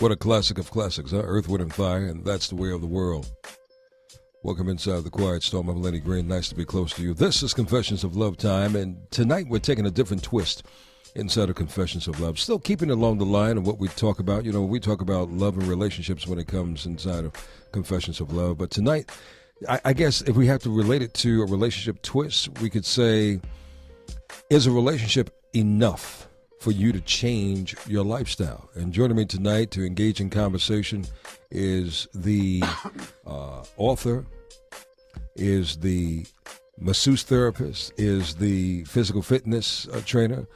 What a classic of classics, huh? Earth, Wind, and Fire, and that's the way of the world. Welcome inside the Quiet Storm. I'm Lenny Green. Nice to be close to you. This is Confessions of Love time, and tonight we're taking a different twist inside of Confessions of Love. Still keeping along the line of what we talk about. You know, we talk about love and relationships when it comes inside of Confessions of Love. But tonight, I guess if we have to relate it to a relationship twist, we could say, is a relationship enough for you to change your lifestyle? And joining me tonight to engage in conversation is the author, is the masseuse therapist, is the physical fitness trainer,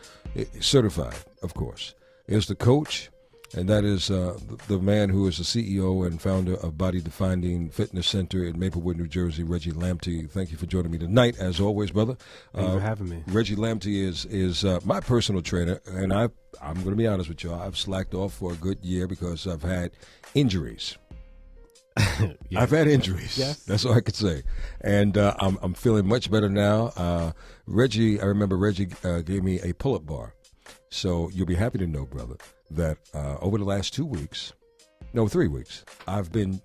certified, of course, is the coach, and that is the man who is the CEO and founder of Body Defining Fitness Center in Maplewood, New Jersey, Reggie Lamptey. Thank you for joining me tonight, as always, brother. Thanks for having me. Reggie Lamptey is my personal trainer, and I'm going to be honest with you. I've slacked off for a good year because I've had injuries. Yeah. I've had injuries. Yes. That's all I could say. And I'm feeling much better now. Reggie, I remember Reggie gave me a pull-up bar. So you'll be happy to know, brother, that over the last 3 weeks, I've been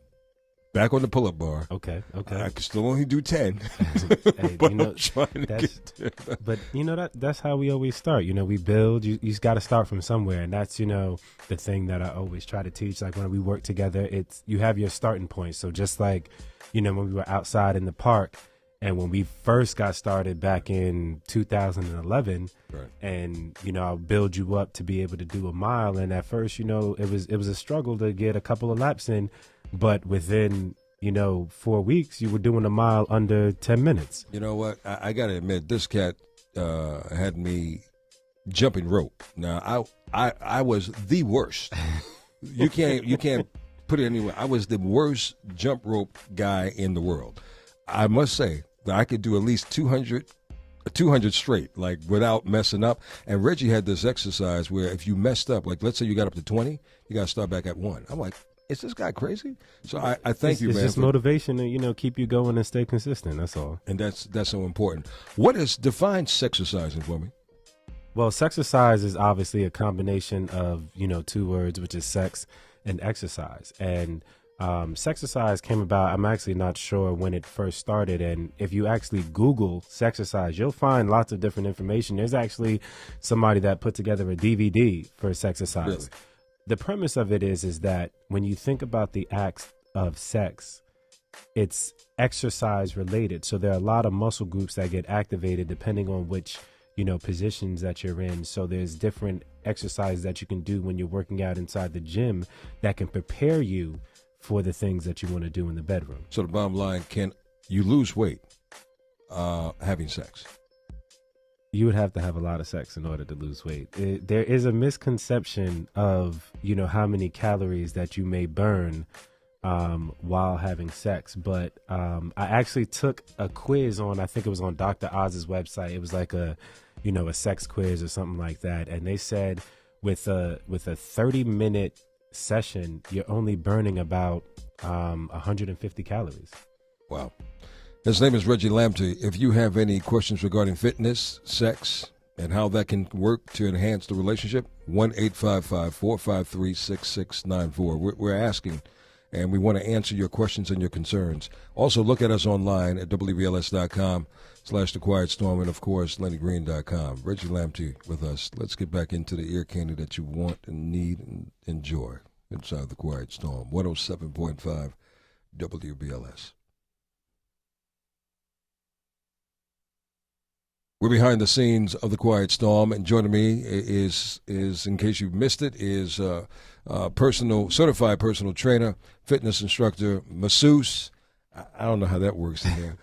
back on the pull-up bar. Okay. I can still only do 10. Hey, but you know, I'm trying to get there. But you know that's how we always start. You know, we build. You just got to start from somewhere, and that's the thing that I always try to teach. Like when we work together, it's you have your starting point. So just like when we were outside in the park, and when we first got started back in 2011, right. And I'll build you up to be able to do a mile. And at first, it was a struggle to get a couple of laps in, but within 4 weeks, you were doing a mile under 10 minutes. You know what? I got to admit, this cat had me jumping rope. Now, I was the worst. You can't put it anywhere. I was the worst jump rope guy in the world. I must say that I could do at least 200 straight, like without messing up. And Reggie had this exercise where if you messed up, like let's say you got up to 20, you got to start back at 1. I'm like, is this guy crazy? So I thank you, man. It's just motivation to keep you going and stay consistent. That's all. And that's so important. What is define sexercising for me? Well, sexercise is obviously a combination of two words, which is sex and exercise. And sexercise came about. I'm actually not sure when it first started. And if you actually Google sexercise, you'll find lots of different information. There's actually somebody that put together a DVD for sexercise. Really? The premise of it is that when you think about the acts of sex, it's exercise related. So there are a lot of muscle groups that get activated depending on which, positions that you're in. So there's different exercises that you can do when you're working out inside the gym that can prepare you for the things that you want to do in the bedroom. So the bottom line, can you lose weight having sex? You would have to have a lot of sex in order to lose weight. There is a misconception of, how many calories that you may burn while having sex. But I actually took a quiz I think it was on Dr. Oz's website. It was like a sex quiz or something like that. And they said with a 30-minute session, you're only burning about 150 calories. Wow. His name is Reggie Lamptey. If you have any questions regarding fitness, sex, and how that can work to enhance the relationship, 1-855-453-6694. We're asking, and we want to answer your questions and your concerns. Also, look at us online at WBLS.com/The Quiet Storm, and, of course, LennyGreen.com. Reggie Lamptey with us. Let's get back into the ear candy that you want and need and enjoy inside The Quiet Storm. 107.5 WBLS. We're behind the scenes of The Quiet Storm, and joining me is in case you've missed it, is certified personal trainer, fitness instructor, masseuse. I don't know how that works in there.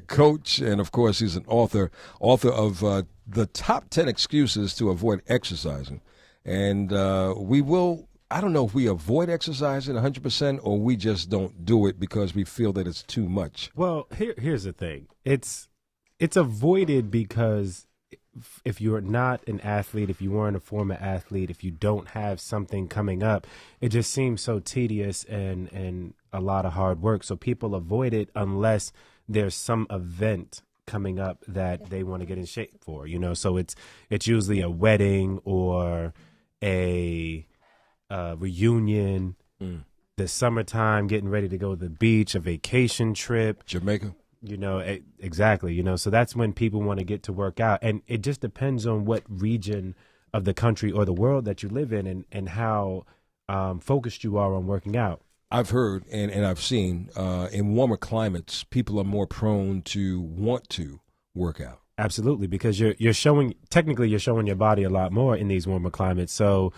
Coach, and of course he's an author of the top 10 excuses to avoid exercising. And we will. I don't know if we avoid exercising 100% or we just don't do it because we feel that it's too much. Well, here's the thing. It's avoided because if you're not an athlete, if you weren't a former athlete, if you don't have something coming up, it just seems so tedious and a lot of hard work. So people avoid it unless there's some event coming up that they want to get in shape for, So it's usually a wedding or a reunion, the summertime, getting ready to go to the beach, a vacation trip. Jamaica. Exactly. So that's when people want to get to work out. And it just depends on what region of the country or the world that you live in and how focused you are on working out. I've heard and I've seen in warmer climates, people are more prone to want to work out. Absolutely, because you're showing your body a lot more in these warmer climates. So,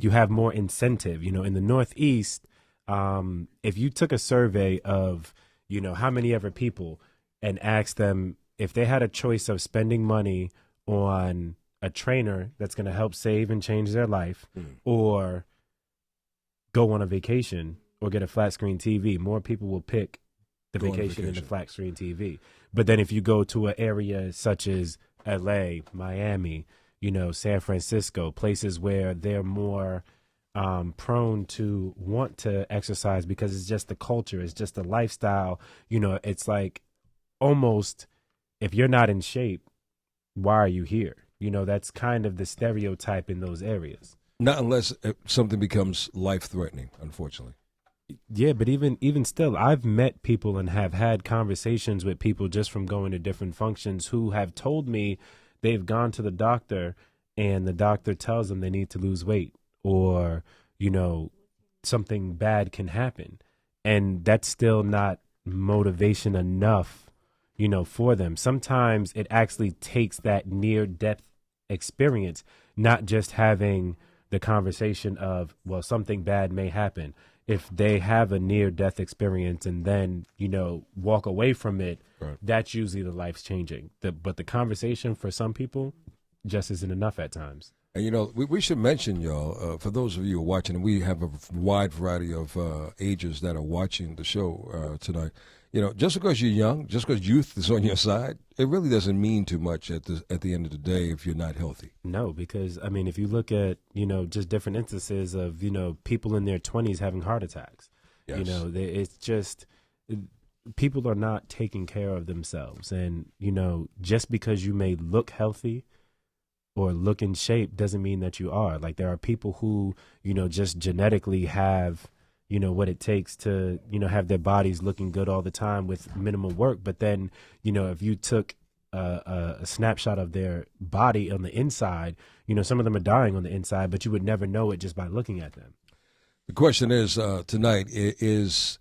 you have more incentive. In the Northeast, if you took a survey of, how many ever people and asked them if they had a choice of spending money on a trainer that's going to help save and change their life or go on a vacation or get a flat screen TV, more people will pick the vacation and the flat screen TV. But then if you go to an area such as LA, Miami, San Francisco, places where they're more prone to want to exercise because it's just the culture, it's just the lifestyle, it's like almost if you're not in shape, why are you here? That's kind of the stereotype in those areas. Not unless something becomes life-threatening, unfortunately. Yeah, but even still, I've met people and have had conversations with people just from going to different functions who have told me they've gone to the doctor and the doctor tells them they need to lose weight or, something bad can happen. And that's still not motivation enough, for them. Sometimes it actually takes that near-death experience, not just having the conversation of, well, something bad may happen. If they have a near-death experience and then, walk away from it, right, that's usually the life's changing. But the conversation for some people just isn't enough at times. And, we should mention, y'all, for those of you who are watching, and we have a wide variety of ages that are watching the show tonight. Just because you're young, just because youth is on your side, it really doesn't mean too much at the end of the day if you're not healthy. No, because, if you look at, just different instances of, people in their 20s having heart attacks, yes, it's just people are not taking care of themselves. And, just because you may look healthy or look in shape doesn't mean that you are. Like there are people who, just genetically have what it takes to, have their bodies looking good all the time with minimal work. But then, if you took a snapshot of their body on the inside, some of them are dying on the inside, but you would never know it just by looking at them. The question is tonight is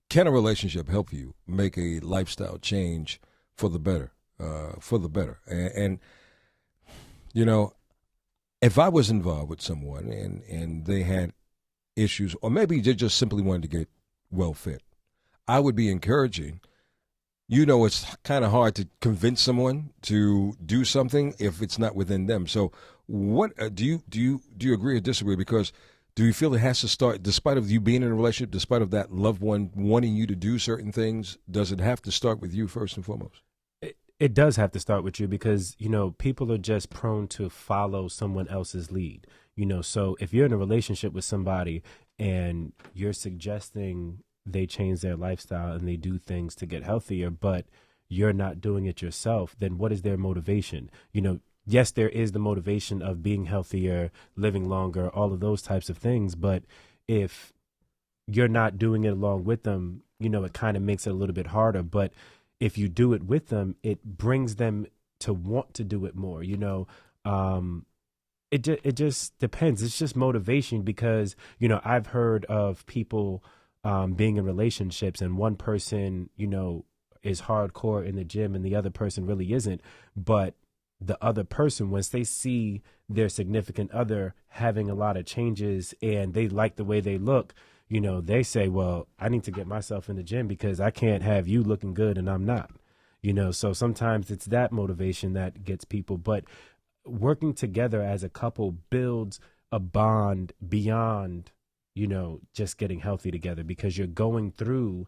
can a relationship help you make a lifestyle change for the better? And if I was involved with someone and they had issues, or maybe they just simply wanted to get well fit, I would be encouraging. It's kind of hard to convince someone to do something if it's not within them. So, what do you agree or disagree? Because do you feel it has to start, despite of you being in a relationship, despite of that loved one wanting you to do certain things? Does it have to start with you first and foremost? It does have to start with you because, people are just prone to follow someone else's lead. So if you're in a relationship with somebody and you're suggesting they change their lifestyle and they do things to get healthier, but you're not doing it yourself, then what is their motivation? Yes, there is the motivation of being healthier, living longer, all of those types of things. But if you're not doing it along with them, it kind of makes it a little bit harder. But if you do it with them, it brings them to want to do it more. It just depends. It's just motivation because, I've heard of people being in relationships and one person, is hardcore in the gym and the other person really isn't. But the other person, once they see their significant other having a lot of changes and they like the way they look, they say, well, I need to get myself in the gym because I can't have you looking good and I'm not, so sometimes it's that motivation that gets people. But working together as a couple builds a bond beyond, just getting healthy together because you're going through,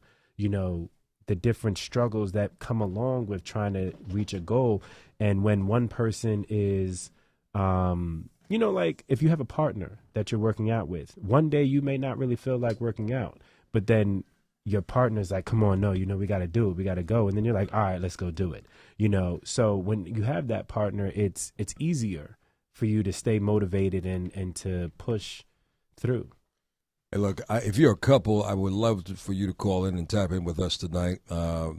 the different struggles that come along with trying to reach a goal. And when one person is, like if you have a partner that you're working out with, one day you may not really feel like working out, but then your partner's like, come on, no, we got to do it. We got to go. And then you're like, all right, let's go do it. So when you have that partner, it's easier for you to stay motivated and to push through. Hey, look, if you're a couple, I would love for you to call in and tap in with us tonight.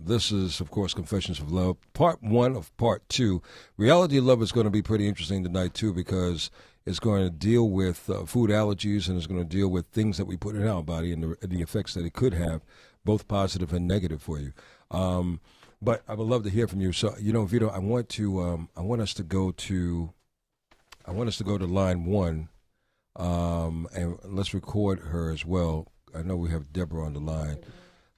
This is, of course, Confessions of Love, part 1 of part 2. Reality of Love is going to be pretty interesting tonight, too, because it's going to deal with food allergies, and it's going to deal with things that we put in our body and the effects that it could have, both positive and negative for you. But I would love to hear from you. So, Vito, I want us to go to line 1. And let's record her as well. I know we have Deborah on the line.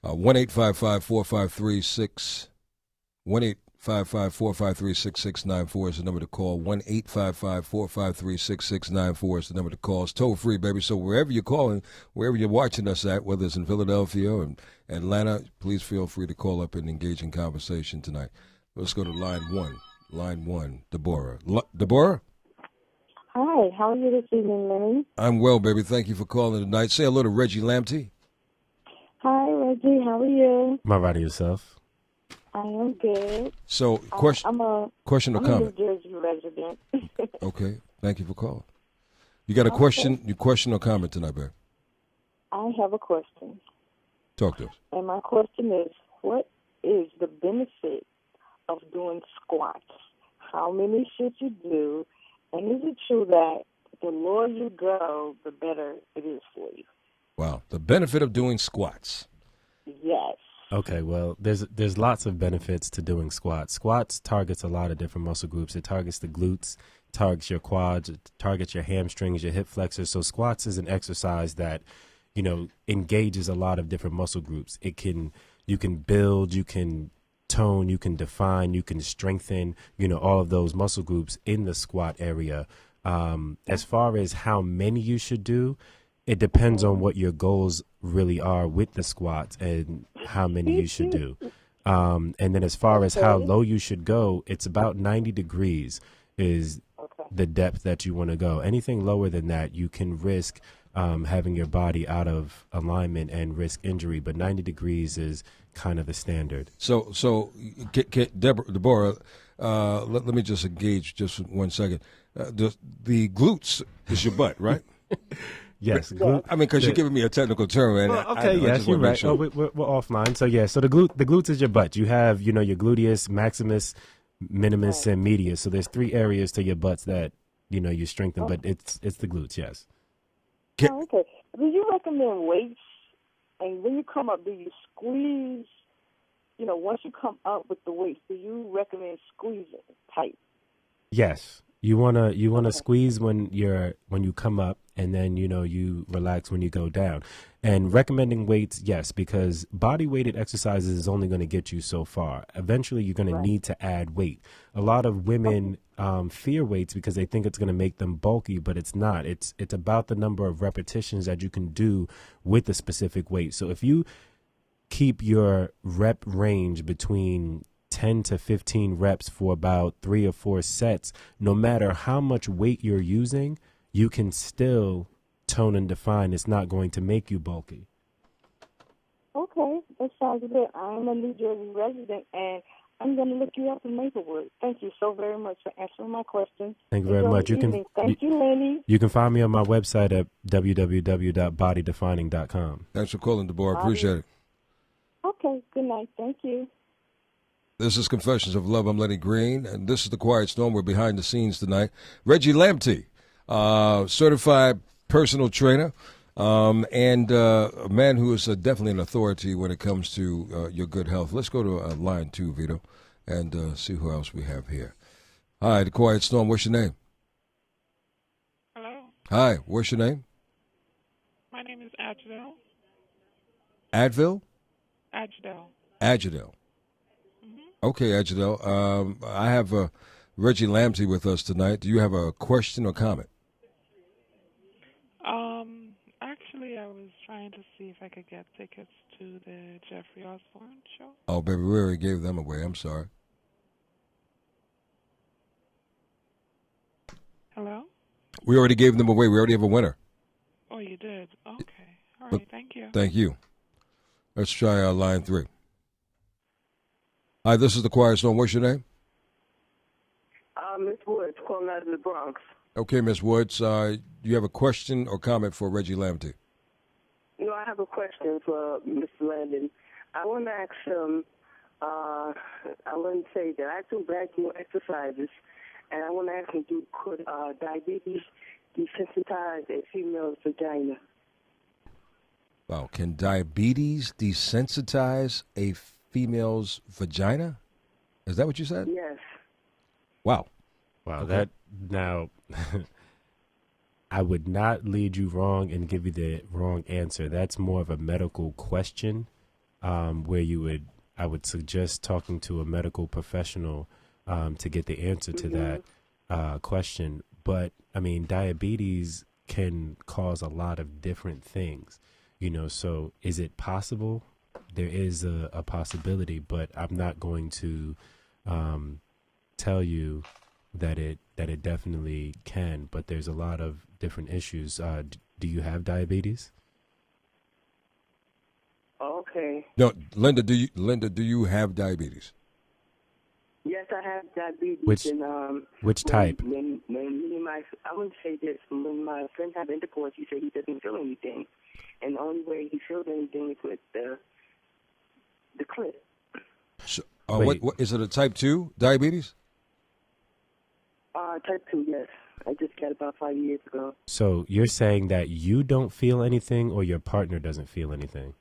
1-855-453-6694 is the number to call. 1-855-453-6694 is the number to call. It's toll free, baby. So wherever you're calling, wherever you're watching us at, whether it's in Philadelphia or Atlanta, please feel free to call up and engage in conversation tonight. Let's go to line 1. Line 1, Deborah. Deborah? Hi, how are you this evening, Lenny? I'm well, baby. Thank you for calling tonight. Say hello to Reggie Lamptey. Hi, Reggie. How are you? Am I right to yourself? I am good. So, question or comment? I'm a New Jersey resident. Okay. Thank you for calling. You got a question? Your question or comment tonight, babe? I have a question. Talk to us. And my question is, what is the benefit of doing squats? How many should you do? And is it true that the lower you go, the better it is for you? Wow. The benefit of doing squats. Yes. Okay, well, there's lots of benefits to doing squats. Squats targets a lot of different muscle groups. It targets the glutes, targets your quads, it targets your hamstrings, your hip flexors. So squats is an exercise that, engages a lot of different muscle groups. You can build, you can tone, you can define, you can strengthen, all of those muscle groups in the squat area. As far as how many you should do, it depends on what your goals really are with the squats and how many you should do. And then as far as how low you should go, it's about 90 degrees is the depth that you want to go. Anything lower than that, you can risk having your body out of alignment and risk injury. But 90 degrees is kind of the standard. So Deborah, let me just engage just 1 second. The glutes is your butt, right? Yes. I mean, because you're giving me a technical term. And yes, you're right. Sure. We're offline. So, so the glutes is your butt. You have, your gluteus, maximus, minimus, and medius. So there's 3 areas to your butts that, you strengthen, but it's the glutes, yes. Okay. Do you recommend weights? And when you come up, do you squeeze? Once you come up with the weights, do you recommend squeezing tight? Yes. You wanna squeeze when you come up, and then you relax when you go down. And recommending weights, yes, because body weighted exercises is only going to get you so far. Eventually, you're going to need to add weight. A lot of women fear weights because they think it's going to make them bulky, but it's not. It's about the number of repetitions that you can do with a specific weight. So if you keep your rep range between 10 to 15 reps for about 3 or 4 sets, no matter how much weight you're using, you can still tone and define. It's not going to make you bulky. Okay, that sounds good. I'm a New Jersey resident, and I'm going to look you up in Maplewood. Thank you so very much for answering my questions. Thank you very much. Thank you, Lenny. You can find me on my website at www.bodydefining.com. Thanks for calling, Deborah. Appreciate it. Okay, good night. Thank you. This is Confessions of Love. I'm Lenny Green, and this is The Quiet Storm. We're behind the scenes tonight. Reggie Lamptey, certified personal trainer, and a man who is definitely an authority when it comes to your good health. Let's go to line 2, Vito, and see who else we have here. Hi, The Quiet Storm. What's your name? Hello. Hi, what's your name? My name is Agidel. Advil? Agidel. Agidel. Okay, Agidel. I have Reggie Lamptey with us tonight. Do you have a question or comment? Actually, I was trying to see if I could get tickets to the Jeffrey Osborne show. Oh, baby, we already gave them away. I'm sorry. Hello? We already gave them away. We already have a winner. Oh, you did? Okay. All right, thank you. Thank you. Let's try line 3. Hi, this is The Quiet Storm. What's your name? Miss Woods, calling out of the Bronx. Okay, Miss Woods, you have a question or comment for Reggie Lamptey? No, I have a question for Mr. Landon. I want to ask him, I want to say that I do vacuum exercises, and I want to ask him, could diabetes desensitize a female's vagina? Wow, can diabetes desensitize a female's vagina? Is that what you said? Yes. Wow. Wow, Okay. that now I would not lead you wrong and give you the wrong answer. That's more of a medical question, where I would suggest talking to a medical professional to get the answer to that question. But I mean, diabetes can cause a lot of different things, so is it possible? There is a possibility, but I'm not going to tell you that it definitely can, but there's a lot of different issues. Do you have diabetes? Okay. No, Linda, do you have diabetes? Yes, I have diabetes. Which type? When me and I wouldn't say this, when my friend had intercourse, he said he doesn't feel anything. And the only way he feels anything is with the clit. So, what is it, a type 2 diabetes? Type 2, yes. I just got about 5 years ago. So you're saying that you don't feel anything or your partner doesn't feel anything?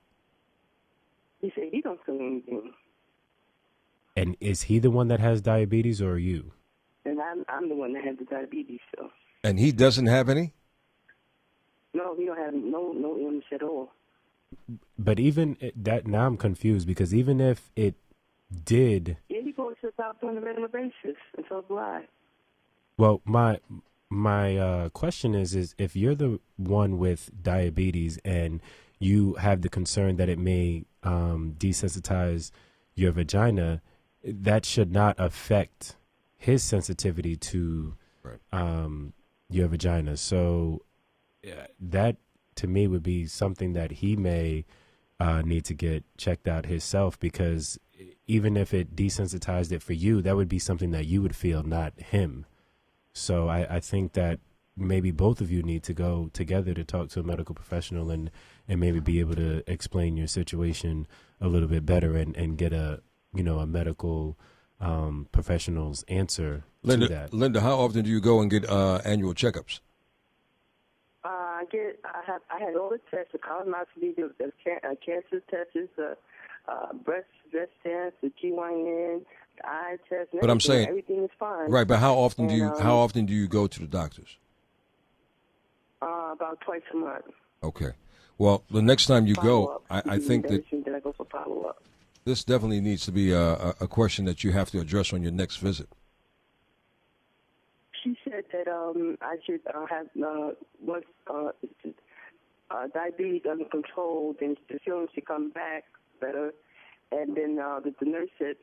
He said he don't feel anything. And is he the one that has diabetes or you? And I'm the one that has the diabetes, so. And he doesn't have any? No, he don't have no illness at all. But even that, now I'm confused, because even if it did... Yeah, he goes to the doctor on a regular basis, and so do I. Well, my question is if you're the one with diabetes and you have the concern that it may desensitize your vagina, that should not affect his sensitivity to your vagina. So that, to me, would be something that he may need to get checked out himself, because even if it desensitized it for you, that would be something that you would feel, not him. So I think that maybe both of you need to go together to talk to a medical professional and maybe be able to explain your situation a little bit better and get a medical professional's answer to that. Linda, how often do you go and get annual checkups? I had all the tests, the colonoscopy, the cancer tests, breast test, the GYN, the eye test. But I'm saying everything is fine. Right, but how often do you go to the doctors? About twice a month. Okay. Well, the next time you go, I think that I go for follow-up. this definitely needs to be a question that you have to address on your next visit. She said that I should have once diabetes under control, then the feelings should come back better. And then the nurse said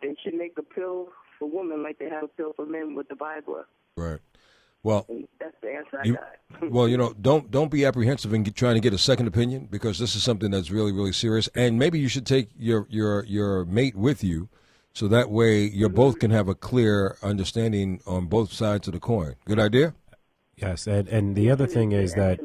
they should make a pill for women like they have a pill for men with the Viagra. Right. Well, and that's the answer I got. Well, don't be apprehensive in trying to get a second opinion, because this is something that's really, really serious. And maybe you should take your mate with you, so that way you both can have a clear understanding on both sides of the coin. Good idea? Yes, and the other thing is that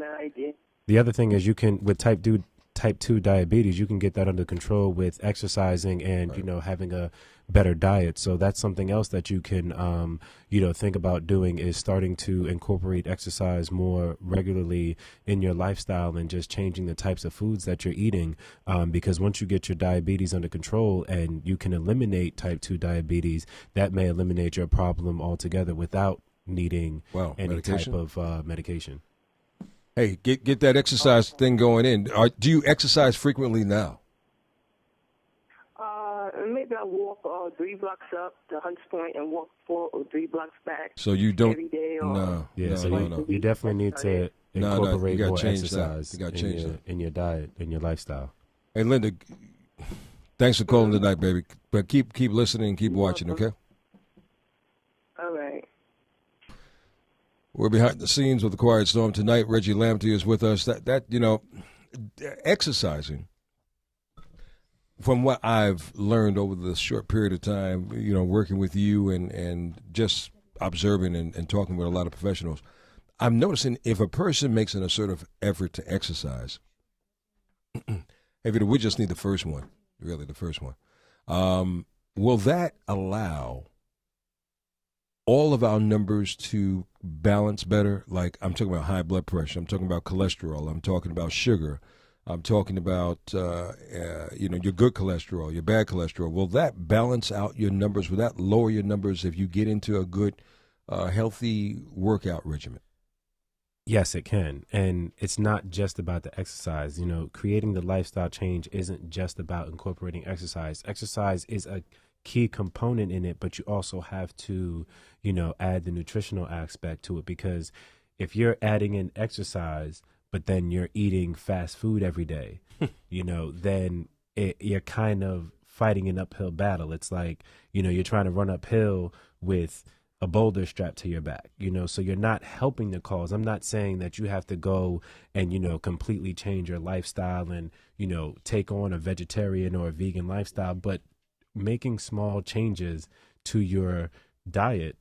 you can, with type 2 diabetes, you can get that under control with exercising and having a better diet. So that's something else that you can think about doing, is starting to incorporate exercise more regularly in your lifestyle and just changing the types of foods that you're eating, because once you get your diabetes under control and you can eliminate type 2 diabetes, that may eliminate your problem altogether without needing any type of medication. Hey, get that exercise thing going in. Do you exercise frequently now? Maybe I walk 3 blocks up to Hunts Point and walk 4 or 3 blocks back. So you don't every day? No. You definitely need to incorporate more exercise in your diet, in your lifestyle. Hey, Linda, thanks for calling tonight, baby. But keep listening and keep watching, okay? All right. We're behind the scenes with the Quiet Storm tonight. Reggie Lamptey is with us. That exercising, from what I've learned over the short period of time, working with you and just observing and talking with a lot of professionals, I'm noticing if a person makes an assertive effort to exercise, we just need the first one, really the first one. Will that allow all of our numbers to balance better? Like, I'm talking about high blood pressure. I'm talking about cholesterol. I'm talking about sugar. I'm talking about, your good cholesterol, your bad cholesterol. Will that balance out your numbers? Will that lower your numbers if you get into a good, healthy workout regimen? Yes, it can. And it's not just about the exercise. Creating the lifestyle change isn't just about incorporating exercise. Exercise is a key component in it, but you also have to, add the nutritional aspect to it, because if you're adding in exercise, but then you're eating fast food every day, then you're kind of fighting an uphill battle. It's like, you're trying to run uphill with a boulder strapped to your back, so you're not helping the cause. I'm not saying that you have to go and, completely change your lifestyle and, take on a vegetarian or a vegan lifestyle, but making small changes to your diet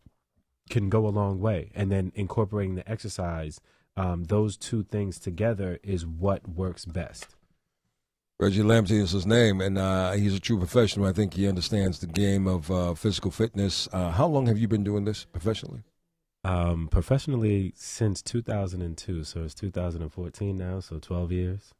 can go a long way. And then incorporating the exercise, those two things together is what works best. Reggie Lamptey is his name, and he's a true professional. I think he understands the game of physical fitness. How long have you been doing this professionally? Professionally since 2002, so it's 2014 now, so 12 years.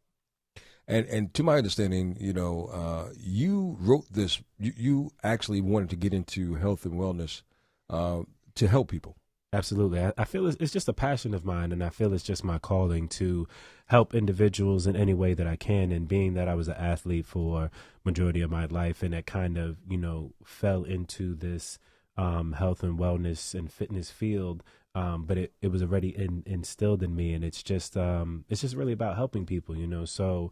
And to my understanding, you wrote this. You actually wanted to get into health and wellness to help people. Absolutely. I feel it's just a passion of mine, and I feel it's just my calling to help individuals in any way that I can. And being that I was an athlete for majority of my life, and it kind of, fell into this health and wellness and fitness field, but it was already instilled in me, and it's just really about helping people, So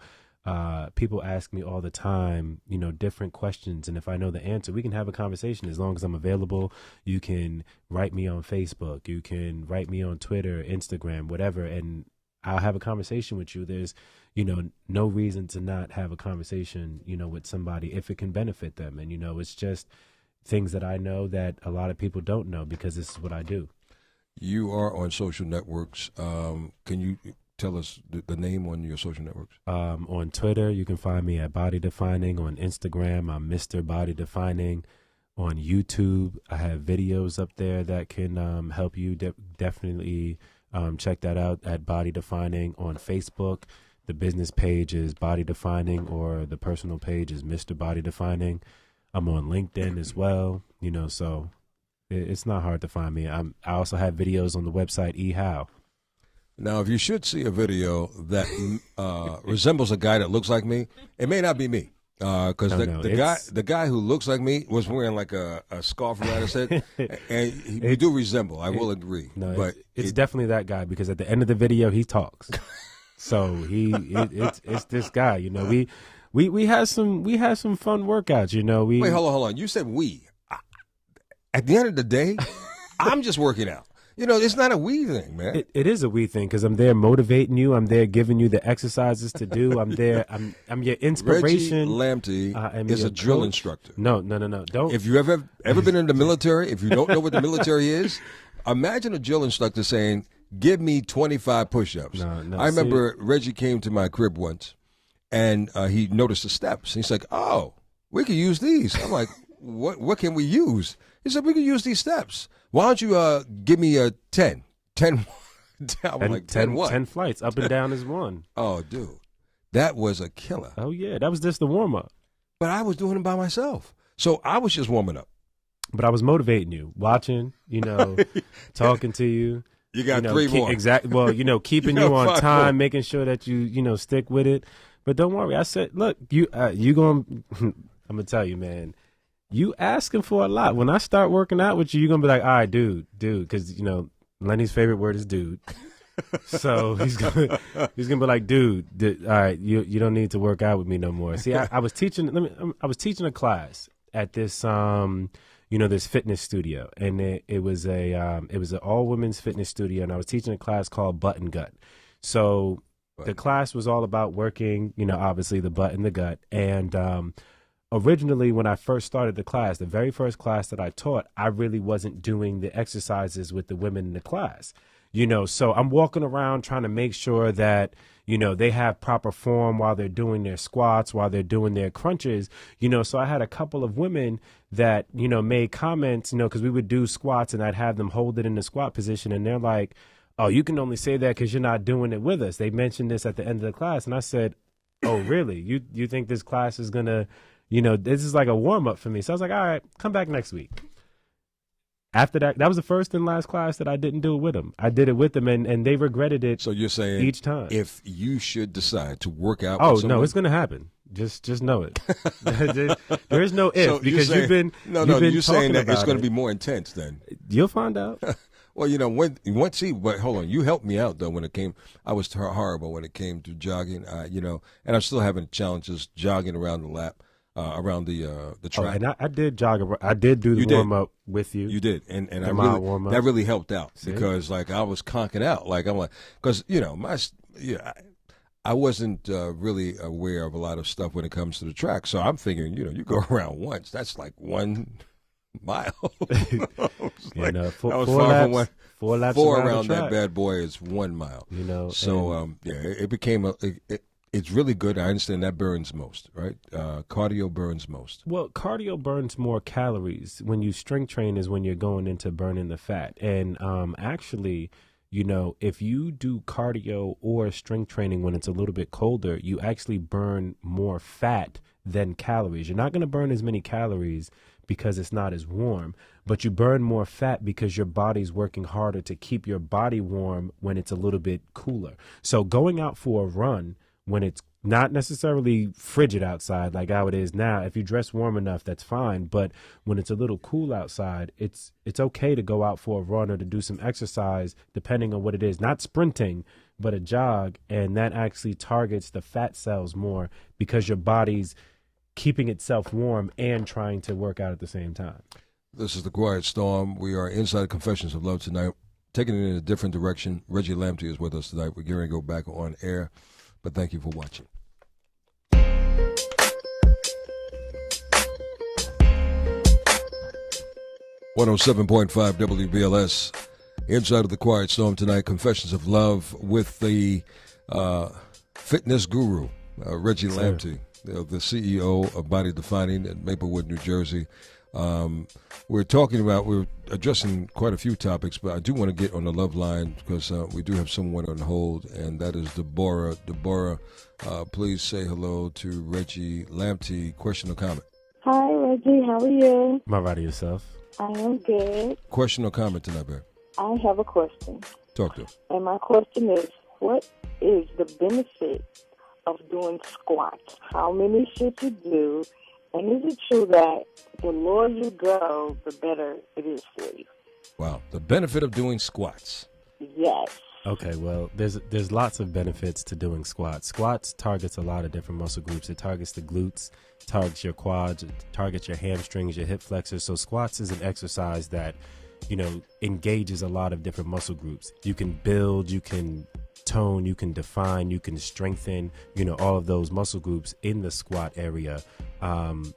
people ask me all the time, different questions. And if I know the answer, we can have a conversation as long as I'm available. You can write me on Facebook. You can write me on Twitter, Instagram, whatever. And I'll have a conversation with you. There's, no reason to not have a conversation, with somebody if it can benefit them. And, it's just things that I know that a lot of people don't know, because this is what I do. You are on social networks. Can you tell us the name on your social networks? On Twitter, you can find me at Body Defining. On Instagram, I'm Mr. Body Defining. On YouTube, I have videos up there that can help you. Definitely check that out at Body Defining. On Facebook, the business page is Body Defining, or the personal page is Mr. Body Defining. I'm on LinkedIn as well, so it's not hard to find me. I also have videos on the website eHow. Now, if you should see a video that resembles a guy that looks like me, it may not be me, because the guy who looks like me was wearing like a scarf around his head, and we do resemble. I will agree. No, but it's definitely that guy, because at the end of the video he talks. So it's this guy. We had some fun workouts. Wait, hold on. You said we. At the end of the day, I'm just working out. It's not a we thing, man. It is a we thing, because I'm there motivating you. I'm there giving you the exercises to do. I'm there. I'm your inspiration. Reggie Lamptey is a drill instructor. No. Don't. If you ever been in the military, if you don't know what the military is, imagine a drill instructor saying, "Give me 25 push-ups." No, I remember Reggie came to my crib once, and he noticed the steps. He's like, "Oh, we could use these." I'm like, "What can we use?" He said, "We can use these steps. Why don't you give me a 10? 10 I'm like, 10 what? 10 flights. Up and down is one. Oh, dude. That was a killer. Oh, yeah. That was just the warm-up. But I was doing it by myself. So I was just warming up. But I was motivating you, watching, talking to you. You got three more. Exactly. Well, keeping you on time, making sure that you, stick with it. But don't worry. I said, look, you going I'm going to tell you, man. You asking for a lot. When I start working out with you, you're going to be like, all right, dude, because, Lenny's favorite word is dude. So he's gonna be like, dude, all right, you don't need to work out with me no more. See, I was teaching a class at this this fitness studio, and it was an all women's fitness studio, and I was teaching a class called Butt and Gut. So the class was all about working, obviously the butt and the gut, and originally, when I first started the class, the very first class that I taught, I really wasn't doing the exercises with the women in the class. So I'm walking around trying to make sure that, they have proper form while they're doing their squats, while they're doing their crunches, so I had a couple of women that, made comments, because we would do squats and I'd have them hold it in the squat position. And they're like, oh, you can only say that because you're not doing it with us. They mentioned this at the end of the class. And I said, oh, really? You think this class is going to, this is like a warm up for me. So I was like, all right, come back next week. After that was the first and last class that I didn't do it with them. I did it with them, and they regretted it. So you're saying each time, if you should decide to work out, oh with someone, no, it's going to happen. Just know it. There is no if, so because saying, you've been you're saying that it's going to be more intense then. You'll find out. Well, but hold on, you helped me out though when it came. I was horrible when it came to jogging. And I'm still having challenges jogging around the lap. Around the track. And I did jog. I did do the warm up with you. You did, and that really helped out. See? Because like I was conking out. Like I'm like, because I wasn't really aware of a lot of stuff when it comes to the track. So I'm thinking, you go around once, that's like 1 mile. Four laps around that bad boy is 1 mile. So it became it's really good. I understand that burns most, right? Cardio burns most. Well, cardio burns more calories. When you strength train is when you're going into burning the fat. And actually, if you do cardio or strength training when it's a little bit colder, you actually burn more fat than calories. You're not going to burn as many calories because it's not as warm, but you burn more fat because your body's working harder to keep your body warm when it's a little bit cooler. So going out for a run, when it's not necessarily frigid outside like how it is now, if you dress warm enough, that's fine. But when it's a little cool outside, it's okay to go out for a run or to do some exercise, depending on what it is. Not sprinting, but a jog. And that actually targets the fat cells more because your body's keeping itself warm and trying to work out at the same time. This is The Quiet Storm. We are inside Confessions of Love tonight, taking it in a different direction. Reggie Lamptey is with us tonight. We're going to go back on air. But thank you for watching. 107.5 WBLS. Inside of The Quiet Storm tonight, Confessions of Love with the fitness guru, Reggie Lamptey, the CEO of Body Defining in Maplewood, New Jersey. We're addressing quite a few topics, but I do want to get on the love line because we do have someone on hold, and that is Deborah. Deborah, please say hello to Reggie Lamptey. Question or comment? Hi, Reggie. How are you? Am I right of yourself? I am good. Question or comment tonight, babe? I have a question. Talk to us. And my question is, what is the benefit of doing squats? How many should you do? And is it true that the lower you go, the better it is for you? Wow. The benefit of doing squats. Yes. Okay, well, there's lots of benefits to doing squats. Squats targets a lot of different muscle groups. It targets the glutes, targets your quads, it targets your hamstrings, your hip flexors. So squats is an exercise that, engages a lot of different muscle groups. You can build, you can tone, you can define, you can strengthen, all of those muscle groups in the squat area.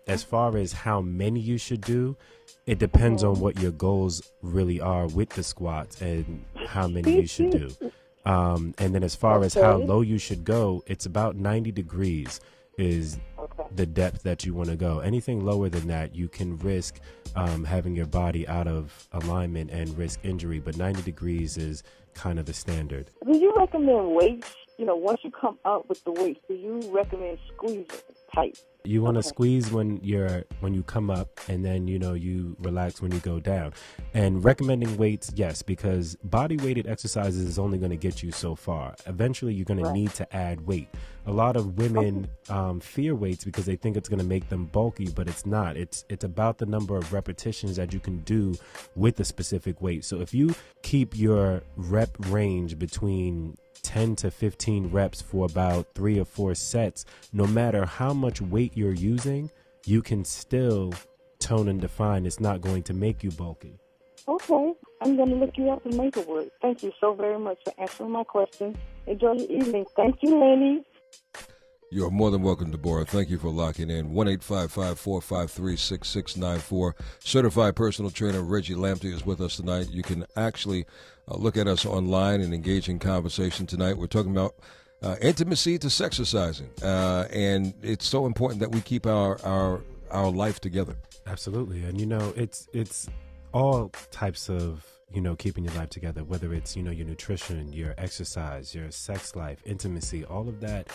As far as how many you should do, it depends on what your goals really are with the squats and how many you should do. And then as far as how low you should go, it's about 90 degrees is the depth that you want to go. Anything lower than that, you can risk having your body out of alignment and risk injury, but 90 degrees is kind of the standard. Do you recommend weights? Once you come up with the weights, do you recommend squeezing tight? You want to squeeze when you come up, and then you relax when you go down. And recommending weights, yes, because body weighted exercises is only going to get you so far. Eventually, you're going to need to add weight. A lot of women fear weights because they think it's going to make them bulky, but it's not. It's about the number of repetitions that you can do with a specific weight. So if you keep your rep range between 10 to 15 reps for about 3 or 4 sets, no matter how much weight you're using, you can still tone and define. It's not going to make you bulky. Okay. I'm going to look you up in Maplewood. Thank you so very much for answering my question. Enjoy your evening. Thank you, Lenny. You're more than welcome, Deborah. Thank you for locking in. 1-855-453-6694. Certified personal trainer Reggie Lamptey is with us tonight. You can actually look at us online and engage in conversation tonight. We're talking about intimacy to sexercising, and it's so important that we keep our life together. Absolutely. And, it's all types of, keeping your life together, whether it's, your nutrition, your exercise, your sex life, intimacy, all of that,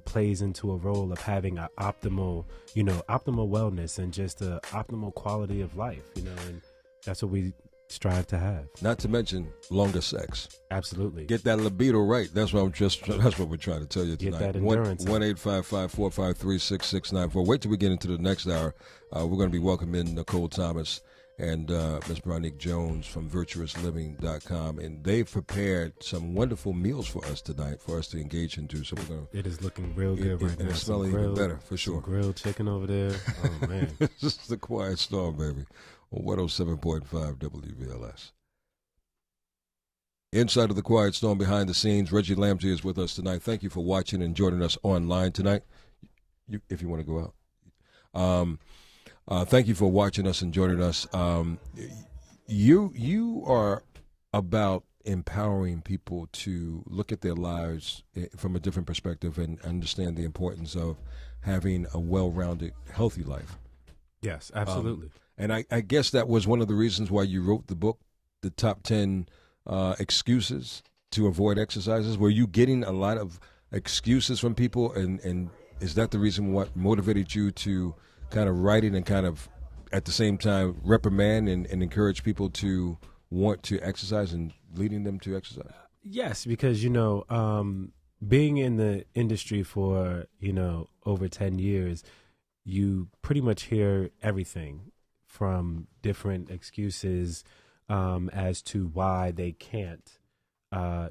plays into a role of having an optimal wellness and just a optimal quality of life, and that's what we strive to have. Not to mention longer sex. Absolutely. Get that libido right. That's what we're trying to tell you tonight. Get that endurance. 1-855-453-6694. Wait till we get into the next hour. We're going to be welcoming Nicole Thomas and Ms. Bronique Jones from virtuousliving.com, and they've prepared some wonderful meals for us tonight for us to engage into. So we're going to. It is looking real good right now. And it's smelling even better, for sure. Some grilled chicken over there. Oh, man. This is the Quiet Storm, baby, on 107.5 WVLS. Inside of the Quiet Storm, behind the scenes, Reggie Lamptey is with us tonight. Thank you for watching and joining us online tonight, if you want to go out. Thank you for watching us and joining us. You are about empowering people to look at their lives from a different perspective and understand the importance of having a well-rounded, healthy life. Yes, absolutely. And I guess that was one of the reasons why you wrote the book, The Top 10 Excuses to Avoid Exercises. Were you getting a lot of excuses from people, and is that the reason what motivated you to kind of write it and kind of at the same time reprimand and encourage people to want to exercise and leading them to exercise? Yes, because, being in the industry for, over 10 years, you pretty much hear everything from different excuses as to why they can't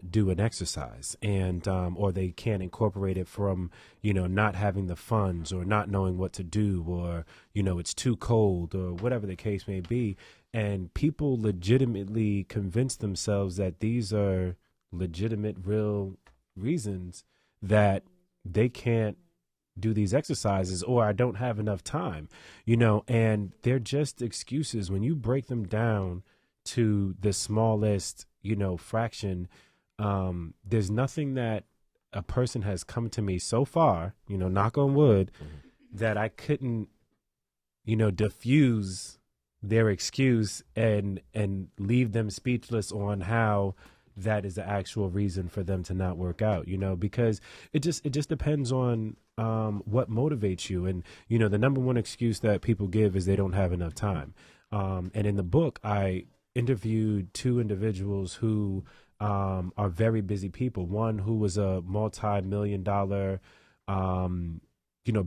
do an exercise, and or they can't incorporate it from, not having the funds or not knowing what to do, or, it's too cold or whatever the case may be. And people legitimately convince themselves that these are legitimate, real reasons that they can't do these exercises, or I don't have enough time, and they're just excuses. When you break them down to the smallest, fraction, there's nothing that a person has come to me so far, knock on wood, that I couldn't, diffuse their excuse and leave them speechless on how that is the actual reason for them to not work out, because it just depends on what motivates you. And, the number one excuse that people give is they don't have enough time. And in the book, I interviewed two individuals who are very busy people. One who was a multi-million-dollar,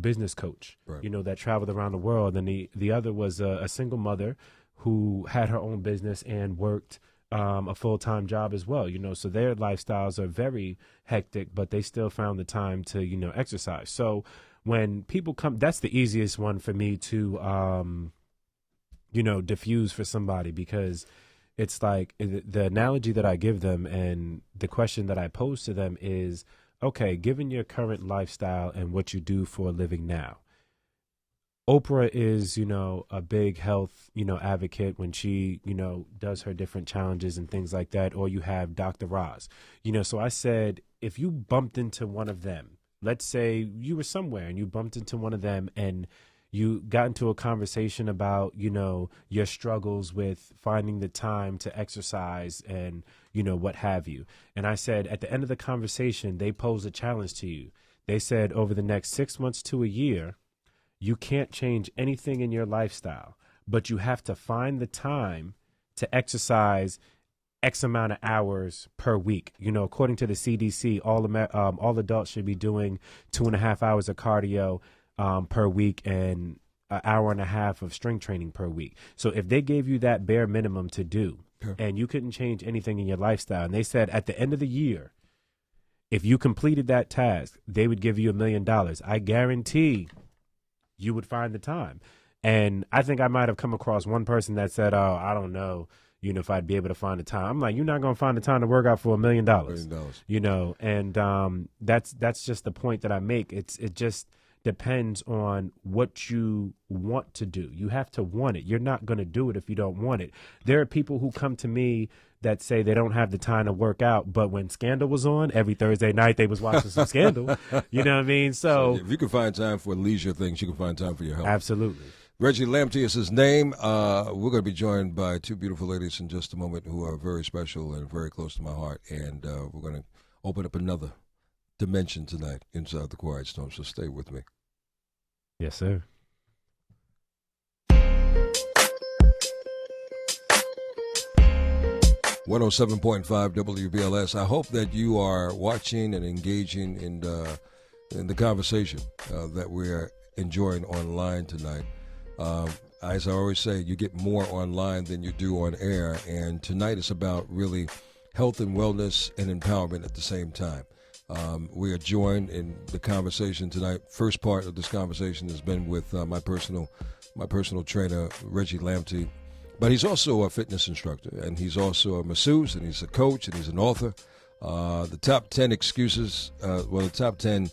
business coach, right, that traveled around the world. And the other was a single mother who had her own business and worked a full-time job as well, so their lifestyles are very hectic, but they still found the time to, exercise. So when people come, that's the easiest one for me to, diffuse for somebody, because it's like the analogy that I give them and the question that I pose to them is, okay, given your current lifestyle and what you do for a living now, Oprah is, a big health, advocate when she, does her different challenges and things like that. Or you have Dr. Roz, so I said, if you bumped into one of them, let's say you were somewhere and you bumped into one of them and you got into a conversation about, your struggles with finding the time to exercise and, what have you. And I said, at the end of the conversation, they posed a challenge to you. They said, over the next 6 months to a year, you can't change anything in your lifestyle, but you have to find the time to exercise X amount of hours per week. According to the CDC, all adults should be doing 2.5 hours of cardio per week and an hour and a half of strength training per week. So if they gave you that bare minimum to do, and you couldn't change anything in your lifestyle, and they said at the end of the year, if you completed that task, they would give you $1 million. I guarantee you would find the time. And I think I might have come across one person that said, oh, I don't know, you know, if I'd be able to find the time. I'm like, you're not going to find the time to work out for $1 million, you know, and that's just the point that I make. It just depends on what you want to do. You have to want it. You're not going to do it if you don't want it. There are people who come to me that say they don't have the time to work out, but when Scandal was on every Thursday night, they was watching some Scandal. You know what I mean? So if you can find time for leisure things, you can find time for your health. Absolutely. Reggie Lamptey is his name. We're going to be joined by two beautiful ladies in just a moment who are very special and very close to my heart, and we're going to open up another dimension tonight inside the Quiet Storm, so stay with me. Yes, sir. .5 WBLS. I hope that you are watching and engaging in the conversation that we are enjoying online tonight. As I always say, you get more online than you do on air, and tonight is about really health and wellness and empowerment at the same time. We are joined in the conversation tonight. First part of this conversation has been with my personal trainer, Reggie Lamptey. But he's also a fitness instructor, and he's also a masseuse, and he's a coach, and he's an author. The top 10 excuses, the top 10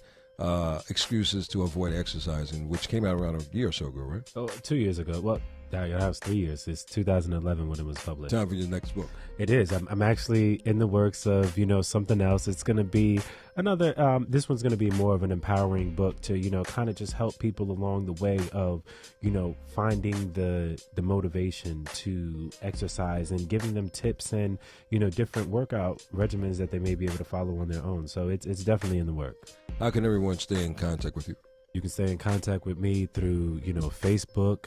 excuses to avoid exercising, which came out around a year or so ago, right? Oh, 2 years ago. Well, that was 3 years. It's 2011 when it was published. Time for your next book. It is. I'm actually in the works of, you know, something else. It's going to be another, this one's going to be more of an empowering book to, you know, kind of just help people along the way of, you know, finding the motivation to exercise and giving them tips and, you know, different workout regimens that they may be able to follow on their own. So it's definitely in the work. How can everyone stay in contact with you? You can stay in contact with me through, you know, Facebook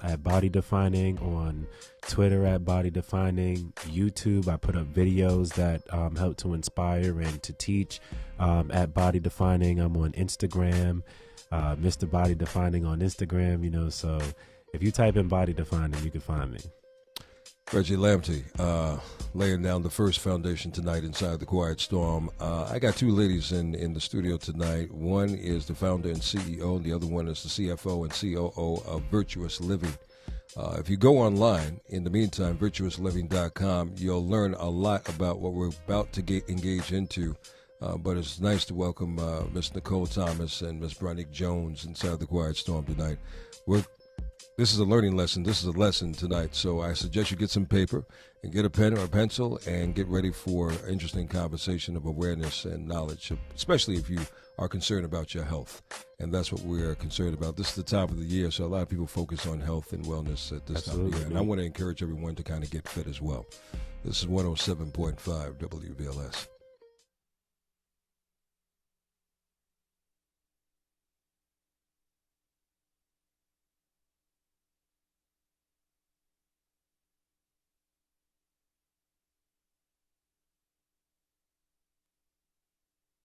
at Body Defining, on Twitter at Body Defining, YouTube. I put up videos that help to inspire and to teach at Body Defining. I'm on Instagram, Mr. Body Defining on Instagram, you know, so if you type in Body Defining, you can find me. Reggie Lamptey, laying down the first foundation tonight inside the Quiet Storm. I got two ladies in the studio tonight. One is the founder and CEO, and the other one is the CFO and COO of Virtuous Living. If you go online, in the meantime, virtuousliving.com, you'll learn a lot about what we're about to engage into. But it's nice to welcome Miss Nicole Thomas and Miss Bronique Jones inside the Quiet Storm tonight. This is a learning lesson. This is a lesson tonight. So I suggest you get some paper and get a pen or a pencil and get ready for an interesting conversation of awareness and knowledge, especially if you are concerned about your health. And that's what we're concerned about. This is the time of the year, so a lot of people focus on health and wellness at this time of the year. And I want to encourage everyone to kind of get fit as well. This is 107.5 WBLS.